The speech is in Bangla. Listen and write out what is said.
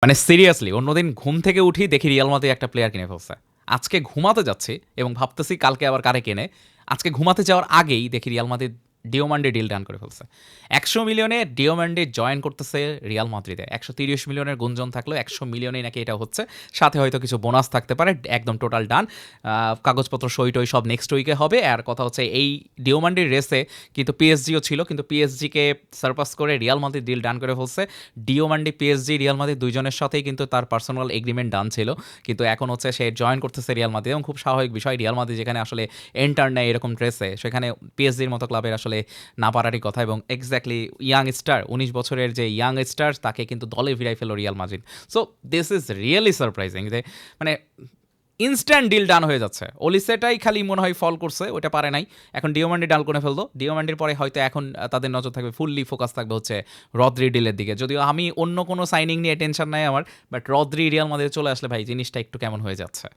মানে সিরিয়াসলি অন্যদিন ঘুম থেকে উঠি দেখি রিয়াল মাদ্রিদ একটা প্লেয়ার কিনে ফেলছে। আজকে ঘুমাতে যাচ্ছি এবং ভাবতেছি কালকে আবার কারে কেনে। আজকে ঘুমাতে যাওয়ার আগেই দেখি রিয়াল মাদ্রিদ ডিওমান্ডে ডিল ডান করে ফেলছে। 100 মিলিয়নে ডিওমান্ডে জয়েন করতেছে রিয়াল মাদ্রিদে। 130 মিলিয়নের গুঞ্জন থাকলেও 100 মিলিয়নেই নাকি এটা হচ্ছে। সাথে হয়তো কিছু বোনাস থাকতে পারে। একদম টোটাল ডান। কাগজপত্র সই টই সব নেক্সট উইকে হবে। আর কথা হচ্ছে এই ডিওমান্ডির রেসে কিন্তু পিএসজিও ছিল, কিন্তু পিএসজিকে সারপাস করে রিয়াল মাদ্রিদ ডিল ডান করে ফেলছে। ডিওমান্ডি, পিএসজি, রিয়াল মাদ্রিদ দুইজনের সাথেই কিন্তু তার পার্সোনাল এগ্রিমেন্ট ডান ছিল, কিন্তু এখন হচ্ছে সে জয়েন করতেছে রিয়াল মাদ্রিদ। এবং খুব স্বাভাবিক বিষয়, রিয়াল মাদ্রিদ যেখানে আসলে এন্টার নেয় এরকম ড্রেসে, সেখানে পিএসজির মতো ক্লাবের আসলে না পারারই কথা। এবং এক্স্যাক্টলি ইয়াং স্টার, 19 বছরের যে ইয়াং স্টার, তাকে কিন্তু দলে ভিড়াই ফেলো Real Madrid. So this is really surprising যে মানে ইনস্ট্যান্ট ডিল ডান হয়ে যাচ্ছে। ওলিসেটাই খালি মনে হয় ফল করছে, ওটা পারে নাই। এখন ডিওমান্ডি ডাল করে ফেলতো। ডিওমান্ডির পরে হয়তো এখন তাদের নজর থাকবে, ফুললি ফোকাস থাকবে হচ্ছে রদ্রি ডিলের দিকে। যদিও আমি অন্য কোনো সাইনিং নিয়ে টেনশন নাই আমার, বাট রদ্রি রিয়াল মাদ্রিদে চলে আসলে ভাই জিনিসটা একটু কেমন হয়ে যাচ্ছে।